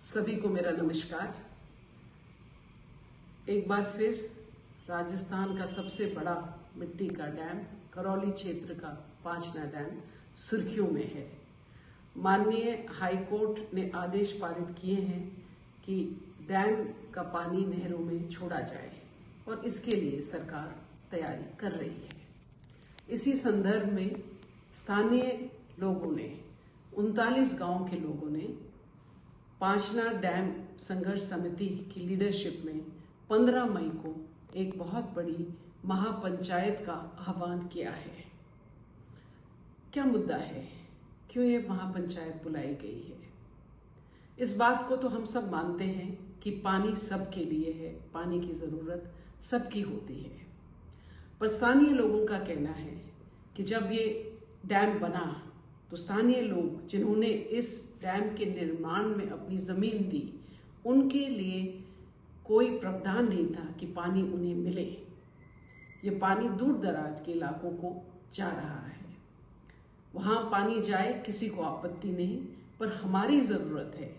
सभी को मेरा नमस्कार। एक बार फिर राजस्थान का सबसे बड़ा मिट्टी का डैम करौली क्षेत्र का पांचना डैम सुर्खियों में है। माननीय हाई कोर्ट ने आदेश पारित किए हैं कि डैम का पानी नहरों में छोड़ा जाए और इसके लिए सरकार तैयारी कर रही है। इसी संदर्भ में स्थानीय लोगों ने 39 गांव के लोगों ने पांचना डैम संघर्ष समिति की लीडरशिप में 15 मई को एक बहुत बड़ी महापंचायत का आह्वान किया है। क्या मुद्दा है? क्यों ये महापंचायत बुलाई गई है? इस बात को तो हम सब मानते हैं कि पानी सबके लिए है, पानी की जरूरत सबकी होती है। पर स्थानीय लोगों का कहना है कि जब ये डैम बना तो स्थानीय लोग जिन्होंने इस डैम के निर्माण में अपनी जमीन दी, उनके लिए कोई प्रावधान नहीं था कि पानी उन्हें मिले। ये पानी दूर दराज के इलाकों को जा रहा है। वहां पानी जाए, किसी को आपत्ति नहीं, पर हमारी जरूरत है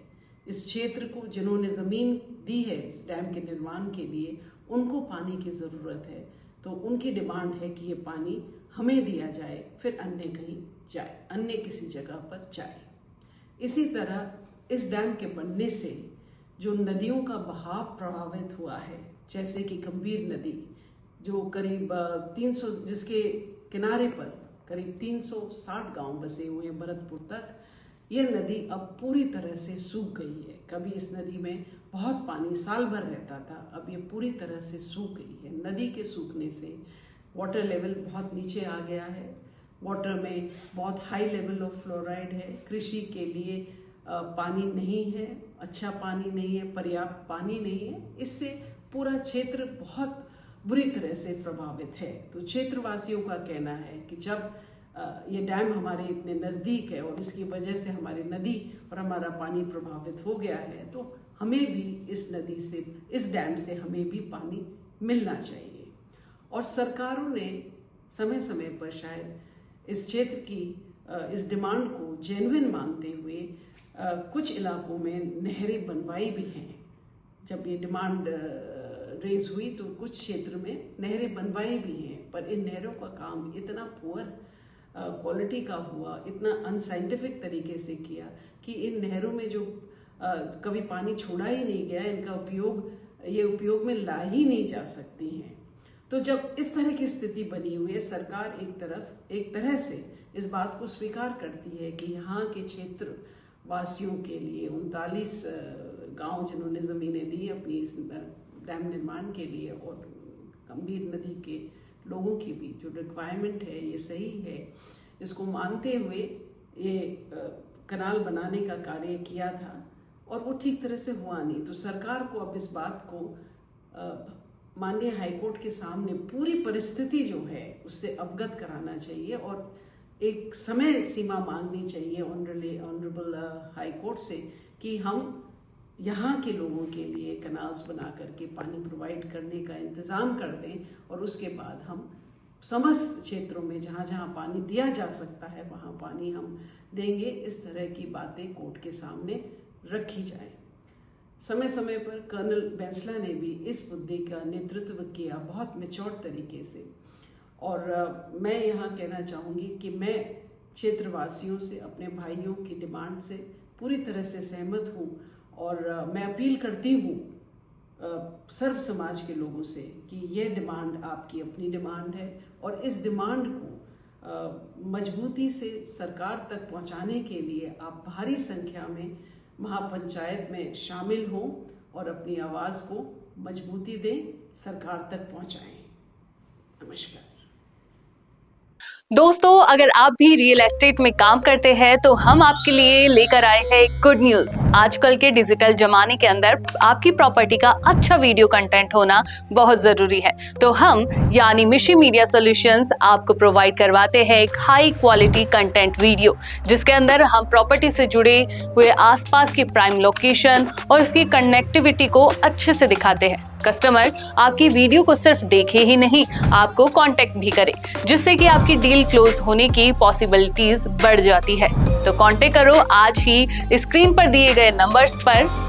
इस क्षेत्र को जिन्होंने जमीन दी है इस डैम के निर्माण के लिए, उनको पानी की जरूरत है। तो उनकी डिमांड है कि ये पानी हमें दिया जाए, फिर अन्य कहीं जाए, अन्य किसी जगह पर जाए। इसी तरह इस डैम के बनने से जो नदियों का बहाव प्रभावित हुआ है, जैसे कि गंभीर नदी जो करीब 300 जिसके किनारे पर करीब 360 गांव बसे हुए हैं भरतपुर तक, ये नदी अब पूरी तरह से सूख गई है। कभी इस नदी में बहुत पानी साल भर रहता था, अब ये पूरी तरह से सूख गई है। नदी के सूखने से वाटर लेवल बहुत नीचे आ गया है। वाटर में बहुत हाई लेवल ऑफ फ्लोराइड है। कृषि के लिए पानी नहीं है, अच्छा पानी नहीं है, पर्याप्त पानी नहीं है। इससे पूरा क्षेत्र बहुत बुरी तरह से प्रभावित है। तो क्षेत्रवासियों का कहना है कि जब ये डैम हमारे इतने नज़दीक है और इसकी वजह से हमारी नदी और हमारा पानी प्रभावित हो गया है, तो हमें भी इस नदी से, इस डैम से हमें भी पानी मिलना चाहिए। और सरकारों ने समय समय पर शायद इस क्षेत्र की इस डिमांड को जेन्युइन मानते हुए कुछ इलाकों में नहरें बनवाई भी हैं। जब ये डिमांड रेज हुई तो कुछ क्षेत्र में नहरें बनवाई भी हैं, पर इन नहरों का काम इतना पुअर क्वालिटी का हुआ, इतना अनसाइंटिफिक तरीके से किया कि इन नहरों में जो कभी पानी छोड़ा ही नहीं गया, इनका उपयोग में ला ही नहीं जा सकती हैं। तो जब इस तरह की स्थिति बनी हुई है, सरकार एक तरह से इस बात को स्वीकार करती है कि यहाँ के क्षेत्र वासियों के लिए 39 गांव जिन्होंने ज़मीनें दी अपनी इस डैम निर्माण के लिए, और गंभीर नदी के लोगों की भी जो रिक्वायरमेंट है ये सही है, इसको मानते हुए ये कनाल बनाने का कार्य किया था और वो ठीक तरह से हुआ नहीं। तो सरकार को अब इस बात को माननीय हाईकोर्ट के सामने पूरी परिस्थिति जो है उससे अवगत कराना चाहिए और एक समय सीमा मांगनी चाहिए ऑनरेबल हाईकोर्ट से कि हम यहाँ के लोगों के लिए कनाल्स बना करके पानी प्रोवाइड करने का इंतज़ाम कर दें, और उसके बाद हम समस्त क्षेत्रों में जहाँ जहाँ पानी दिया जा सकता है वहाँ पानी हम देंगे। इस तरह की बातें कोर्ट के सामने रखी जाए। समय समय पर कर्नल बैंसला ने भी इस मुद्दे का नेतृत्व किया बहुत मैच्योर तरीके से, और मैं यहाँ कहना चाहूँगी कि मैं क्षेत्रवासियों से, अपने भाइयों की डिमांड से पूरी तरह से सहमत हूँ, और मैं अपील करती हूँ सर्व समाज के लोगों से कि यह डिमांड आपकी अपनी डिमांड है, और इस डिमांड को मजबूती से सरकार तक पहुँचाने के लिए आप भारी संख्या में महापंचायत में शामिल हों और अपनी आवाज़ को मजबूती दें, सरकार तक पहुँचाएं। नमस्कार दोस्तों, अगर आप भी रियल एस्टेट में काम करते हैं तो हम आपके लिए लेकर आए हैं गुड न्यूज। आजकल के डिजिटल जमाने के अंदर आपकी प्रॉपर्टी का अच्छा वीडियो कंटेंट होना बहुत जरूरी है। तो हम यानी मिशी मीडिया सॉल्यूशंस आपको प्रोवाइड करवाते हैं एक हाई क्वालिटी कंटेंट वीडियो, जिसके अंदर हम प्रॉपर्टी से जुड़े हुए आसपास की प्राइम लोकेशन और उसकी कनेक्टिविटी को अच्छे से दिखाते हैं। कस्टमर आपकी वीडियो को सिर्फ देखे ही नहीं, आपको कांटेक्ट भी करे, जिससे कि आपकी डील क्लोज होने की पॉसिबिलिटीज बढ़ जाती है। तो कांटेक्ट करो आज ही स्क्रीन पर दिए गए नंबर्स पर।